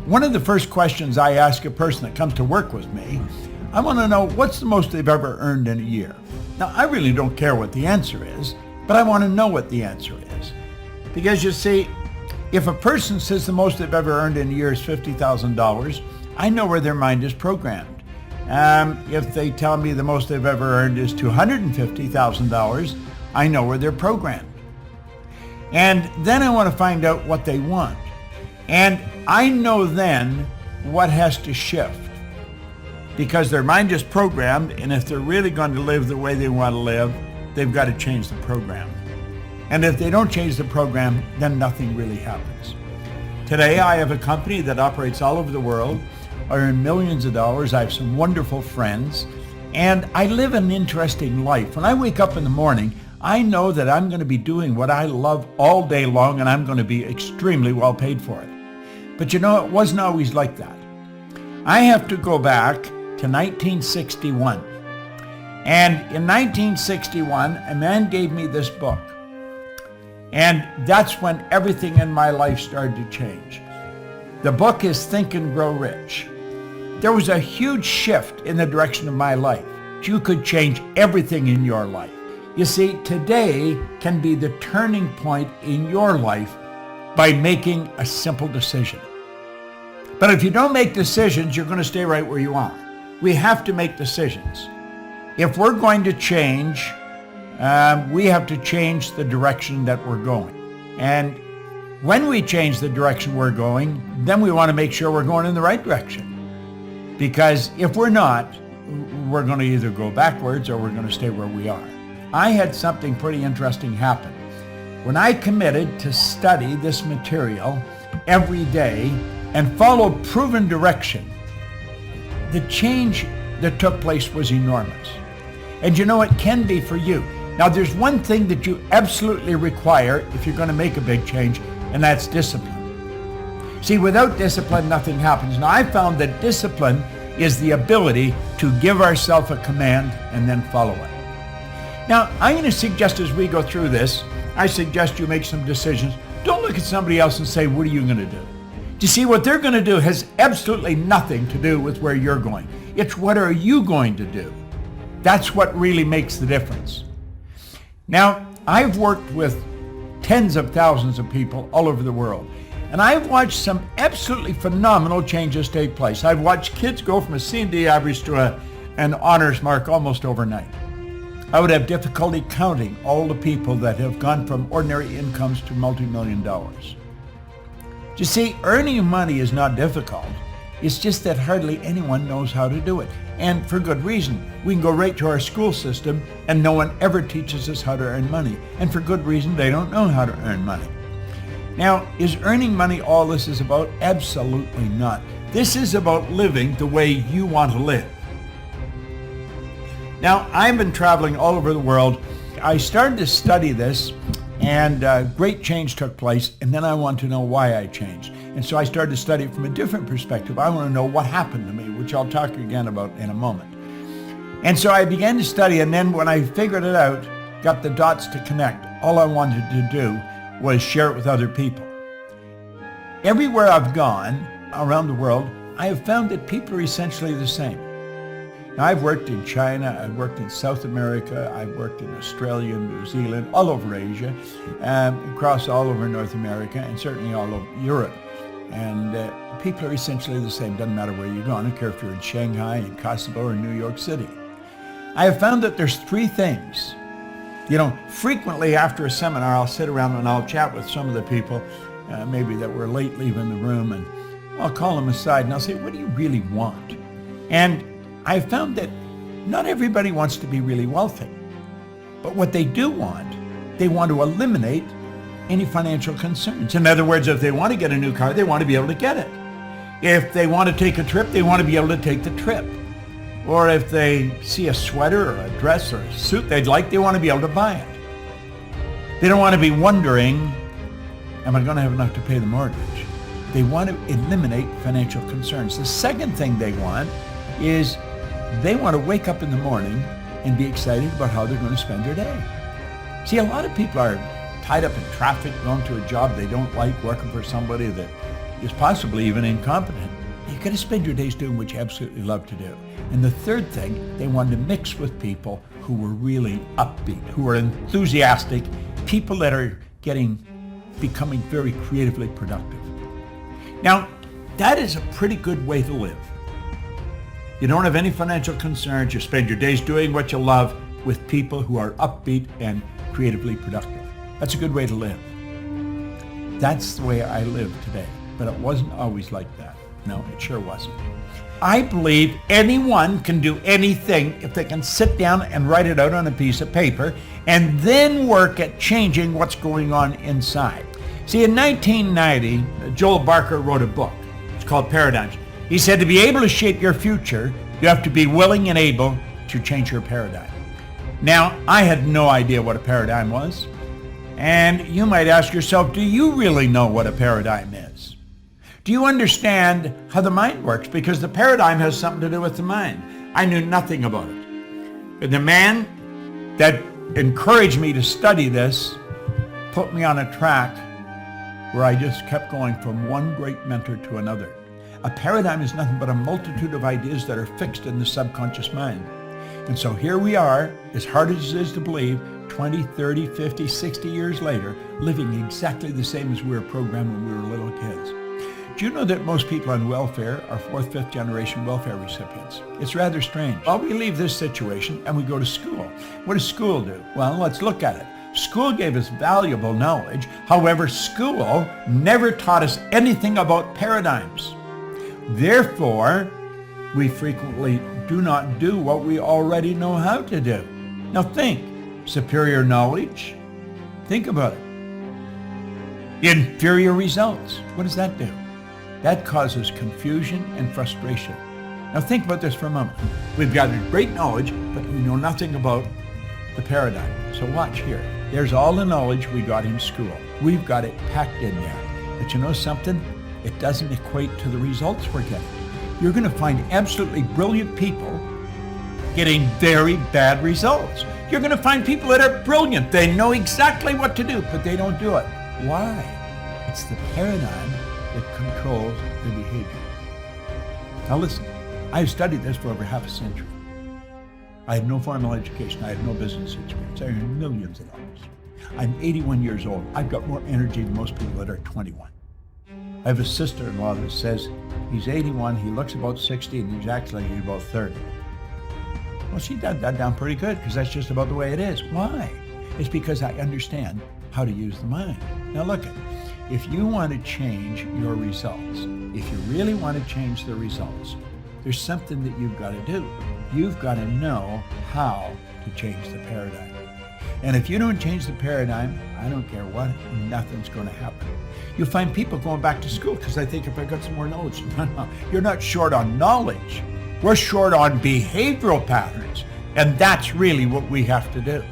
One of the first questions I ask a person that comes to work with me, I want to know what's the most they've ever earned in a year. Now, I really don't care what the answer is, but I want to know what the answer is. Because you see, if a person says the most they've ever earned in a year is $50,000, I know where their mind is programmed. If they tell me the most they've ever earned is $250,000, I know where they're programmed. And then I want to find out what they want. And I know then what has to shift. Because their mind is programmed, and if they're really going to live the way they want to live, they've got to change the program. And if they don't change the program, then nothing really happens. Today, I have a company that operates all over the world. I earn millions of dollars. I have some wonderful friends, and I live an interesting life. When I wake up in the morning, I know that I'm going to be doing what I love all day long, and I'm going to be extremely well paid for it. But you know, it wasn't always like that. I have to go back to 1961. And in 1961, a man gave me this book. And that's when everything in my life started to change. The book is Think and Grow Rich. There was a huge shift in the direction of my life. You could change everything in your life. You see, today can be the turning point in your life by making a simple decision. But if you don't make decisions, you're going to stay right where you are. We have to make decisions. If we're going to change, we have to change the direction that we're going. And when we change the direction we're going, then we want to make sure we're going in the right direction. Because if we're not, we're going to either go backwards or we're going to stay where we are. I had something pretty interesting happen. When I committed to study this material every day and follow proven direction, the change that took place was enormous. And you know, it can be for you. Now, there's one thing that you absolutely require if you're going to make a big change, and that's discipline. See, without discipline, nothing happens. Now, I found that discipline is the ability to give ourselves a command and then follow it. Now, I'm going to suggest as we go through this, I suggest you make some decisions. Don't look at somebody else and say, what are you going to do? You see, what they're going to do has absolutely nothing to do with where you're going. It's what are you going to do? That's what really makes the difference. Now, I've worked with tens of thousands of people all over the world, and I've watched some absolutely phenomenal changes take place. I've watched kids go from a C&D average to an honors mark almost overnight. I would have difficulty counting all the people that have gone from ordinary incomes to multi-million dollars. You see, earning money is not difficult. It's just that hardly anyone knows how to do it. And for good reason. We can go right to our school system and no one ever teaches us how to earn money. And for good reason, they don't know how to earn money. Now, is earning money all this is about? Absolutely not. This is about living the way you want to live. Now, I've been traveling all over the world. I started to study this, and great change took place, and then I want to know why I changed. And so I started to study it from a different perspective. I want to know what happened to me, which I'll talk again about in a moment. And so I began to study, and then when I figured it out, got the dots to connect, all I wanted to do was share it with other people. Everywhere I've gone around the world, I have found that people are essentially the same. Now, I've worked in China, I've worked in South America, I've worked in Australia, New Zealand, all over Asia, across all over North America, and certainly all over Europe. And people are essentially the same. Doesn't matter where you go. I don't care if you're in Shanghai, in Kosovo, or New York City. I have found that there's three things. You know, frequently after a seminar, I'll sit around and I'll chat with some of the people, maybe that were late leaving the room, and I'll call them aside and I'll say, what do you really want? And I found that not everybody wants to be really wealthy. But what they do want, they want to eliminate any financial concerns. In other words, if they want to get a new car, they want to be able to get it. If they want to take a trip, they want to be able to take the trip. Or if they see a sweater or a dress or a suit they'd like, they want to be able to buy it. They don't want to be wondering, am I going to have enough to pay the mortgage? They want to eliminate financial concerns. The second thing they want is they want to wake up in the morning and be excited about how they're going to spend their day. See, a lot of people are tied up in traffic, going to a job they don't like, working for somebody that is possibly even incompetent. You got to spend your days doing what you absolutely love to do. And the third thing, they wanted to mix with people who were really upbeat, who were enthusiastic, people that are becoming very creatively productive. Now, that is a pretty good way to live. You don't have any financial concerns. You spend your days doing what you love with people who are upbeat and creatively productive. That's a good way to live. That's the way I live today, but it wasn't always like that. No, it sure wasn't. I believe anyone can do anything if they can sit down and write it out on a piece of paper and then work at changing what's going on inside. See, in 1990, Joel Barker wrote a book. It's called Paradigms. He said to be able to shape your future, you have to be willing and able to change your paradigm. Now, I had no idea what a paradigm was. And you might ask yourself, do you really know what a paradigm is? Do you understand how the mind works? Because the paradigm has something to do with the mind. I knew nothing about it. And the man that encouraged me to study this put me on a track where I just kept going from one great mentor to another. A paradigm is nothing but a multitude of ideas that are fixed in the subconscious mind. And so here we are, as hard as it is to believe, 20, 30, 50, 60 years later, living exactly the same as we were programmed when we were little kids. Do you know that most people on welfare are fourth, fifth generation welfare recipients? It's rather strange. Well, we leave this situation and we go to school. What does school do? Well, let's look at it. School gave us valuable knowledge. However, school never taught us anything about paradigms. Therefore, we frequently do not do what we already know how to do. Now think, superior knowledge, think about it. Inferior results, what does that do? That causes confusion and frustration. Now think about this for a moment. We've gathered great knowledge, but we know nothing about the paradigm. So watch here. There's all the knowledge we got in school. We've got it packed in there. But you know something? It doesn't equate to the results we're getting. You're going to find absolutely brilliant people getting very bad results. You're going to find people that are brilliant. They know exactly what to do, but they don't do it. Why? It's the paradigm that controls their behavior. Now listen, I've studied this for over half a century. I had no formal education. I had no business experience. I earned millions of dollars. I'm 81 years old. I've got more energy than most people that are 21. I have a sister-in-law that says he's 81, he looks about 60, and he's actually about 30. Well, she got that down pretty good because that's just about the way it is. Why? It's because I understand how to use the mind. Now look, if you want to change your results, if you really want to change the results, there's something that you've got to do. You've got to know how to change the paradigm. And if you don't change the paradigm, I don't care what, nothing's going to happen. You'll find people going back to school because they think if I got some more knowledge. No, you're not short on knowledge. We're short on behavioral patterns. And that's really what we have to do.